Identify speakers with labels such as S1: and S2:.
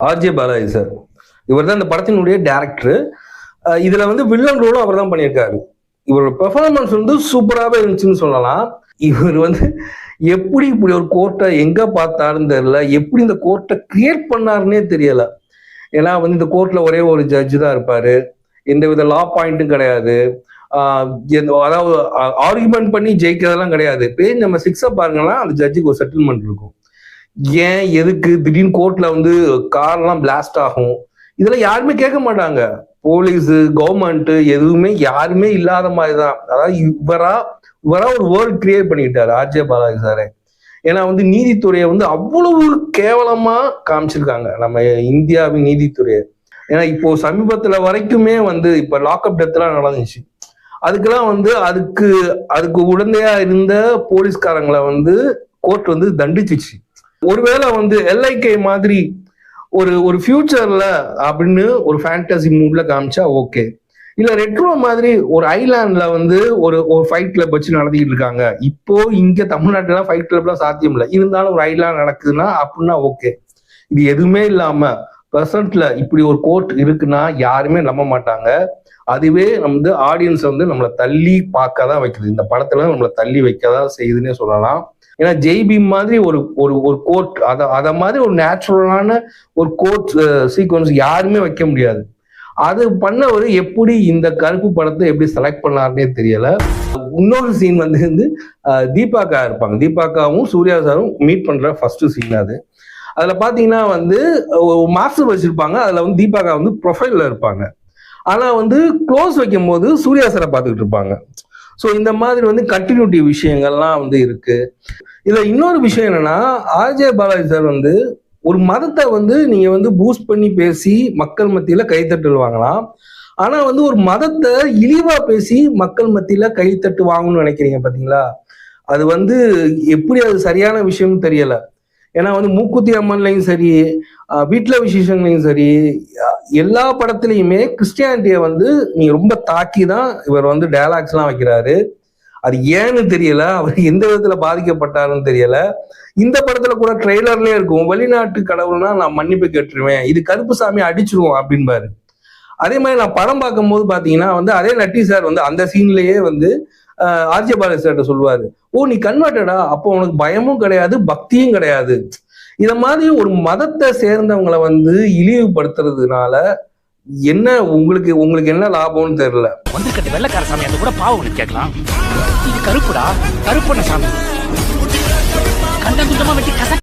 S1: RJ Balaji sir. இவர் தான் இந்த படத்தினுடைய டைரக்டர். இதுல வந்து வில்லன் ரோலும் அவர் தான் பண்ணியிருக்காரு. இவரோட பெர்ஃபார்மன்ஸ் வந்து சூப்பராகவே இருந்துச்சுன்னு சொல்லலாம். இவர் வந்து எப்படி இப்படி ஒரு கோர்ட்டை எங்க பார்த்தாருன்னு தெரியல, எப்படி இந்த கோர்ட்டை கிரியேட் பண்ணாருன்னே தெரியல. ஏன்னா வந்து இந்த கோர்ட்ல ஒரே ஒரு ஜட்ஜு தான் இருப்பாரு, எந்த வித லா பாயிண்ட்டும் கிடையாது. அதாவது ஆர்குமெண்ட் பண்ணி ஜெயிக்கிறதெல்லாம் கிடையாது. பேஜ் நம்ம 6 பாருங்கன்னா அந்த ஜட்ஜுக்கு ஒரு செட்டில்மெண்ட் இருக்கும். ஏன் எதுக்கு திடீர்னு கோர்ட்ல வந்து கார்லாம் பிளாஸ்ட் ஆகும், இதெல்லாம் யாருமே கேட்க மாட்டாங்க. போலீஸ் கவர்மெண்ட் எதுவுமே யாருமே இல்லாத மாதிரிதான். அதாவது இவரா ஒரு வேர்ல்ட் கிரியேட் பண்ணிக்கிட்டாரு ஆர்ஜே பாலாஜி சாரே. ஏன்னா வந்து நீதித்துறையை வந்து அவ்வளவு கேவலமா காமிச்சிருக்காங்க நம்ம இந்தியாவின் நீதித்துறையை. ஏன்னா இப்போ சமீபத்துல வரைக்குமே வந்து இப்ப லாக்அப் டெத் எல்லாம் நடந்துச்சு. அதுக்கெல்லாம் வந்து அதுக்கு உடந்தையா இருந்த போலீஸ்காரங்களை வந்து கோர்ட் வந்து தண்டிச்சிச்சு. ஒருவேளை வந்து எல்ஐகே மாதிரி ஒரு ஃபியூச்சர்ல அப்படின்னு ஒரு ஃபேண்டசி மூட்ல காமிச்சா ஓகே. இல்ல ரெட்ரோ மாதிரி ஒரு ஐலாண்ட்ல வந்து ஒரு ஃபைட் கிளப் வச்சு நடத்திட்டு இருக்காங்க. இப்போ இங்க தமிழ்நாட்டுல ஃபைட் கிளப்லாம் சாத்தியம் இல்லை, இருந்தாலும் ஒரு ஐலாண்ட் நடக்குதுன்னா அப்படின்னா ஓகே. இது எதுவுமே இல்லாம பிரசன்ட்ல இப்படி ஒரு கோர்ட் இருக்குன்னா யாருமே நம்ப மாட்டாங்க. அதுவே வந்து ஆடியன்ஸ் வந்து நம்மளை தள்ளி பார்க்க தான் வைக்குது. இந்த படத்துல நம்மளை தள்ளி வைக்கதான் செய்யுதுன்னே சொல்லலாம். ஏன்னா ஜெய்பீம் மாதிரி ஒரு கோர்ட் அத மாதிரி ஒரு நேச்சுரலான ஒரு கோர்ட் சீக்வன்ஸ் யாருமே வைக்க முடியாது. அது பண்ணவர் எப்படி இந்த கருப்பு படத்தை எப்படி செலக்ட் பண்ணாருன்னே தெரியல. இன்னொரு சீன் வந்து தீபாக்கா இருப்பாங்க. தீபாக்காவும் சூர்யா சாரும் மீட் பண்ற ஃபர்ஸ்ட் சீன் அது. அதுல பாத்தீங்கன்னா வந்து மாஸ்டர் வச்சிருப்பாங்க. அதுல வந்து தீபாக்கா வந்து ப்ரொஃபைல்ல இருப்பாங்க. ஆனா வந்து க்ளோஸ் வைக்கும் போது சூர்யா சாரை பார்த்துக்கிட்டு இருப்பாங்க. ஸோ இந்த மாதிரி வந்து கண்டினியூட்டி விஷயங்கள்லாம் வந்து இருக்கு. இதுல இன்னொரு விஷயம் என்னன்னா, ஆர்ஜே பாலாஜி சார் வந்து ஒரு மதத்தை வந்து நீங்க வந்து பூஸ்ட் பண்ணி பேசி மக்கள் மத்தியில கைத்தட்டல் வாங்கலாம். ஆனா வந்து ஒரு மதத்தை இழிவா பேசி மக்கள் மத்தியில கைத்தட்டு வாங்கணும்னு நினைக்கிறீங்க பாத்தீங்களா, அது வந்து எப்படி அது சரியான விஷயம்னு தெரியல. ஏன்னா வந்து மூக்குத்தி அம்மன்லையும் சரி, வீட்டுல விசேஷங்களையும் சரி, எல்லா படத்துலையுமே கிறிஸ்டியானிட்டியை வந்து நீங்க ரொம்ப தாக்கி தான் இவர் வந்து டயலாக்ஸ் எல்லாம் வைக்கிறாரு. அது ஏன்னு தெரியல, அவர் எந்த விதத்துல பாதிக்கப்பட்டாருன்னு தெரியல. இந்த படத்துல கூட ட்ரெய்லர்லயே இருக்கும், வெளிநாட்டு கடவுள்னா நான் மன்னிப்பு கேட்டுருவேன், இது கருப்பு சாமி அடிச்சிருவோம் அப்படின்பாரு. அதே மாதிரி நான் படம் பார்க்கும்போது பாத்தீங்கன்னா வந்து அதே நட்டி சார் வந்து அந்த சீன்லயே வந்து ஆர்ஜே பாலாஜி சார்ட்ட சொல்லுவாரு, ஓ நீ கன்வெர்ட்டடா, அப்போ உனக்கு பயமும் கிடையாது பக்தியும் கிடையாது. இத மாதிரி ஒரு மதத்தை சேர்ந்தவங்களை வந்து இழிவுபடுத்துறதுனால என்ன உங்களுக்கு என்ன லாபம்னு தெரியல.
S2: வந்துட்டு வெள்ளக்கார சாமி அந்த கூட பாவம் கேட்கலாம், இது கருப்புடா, கருப்பண்ண சாமி கண்டம் சுத்தமா வெட்டி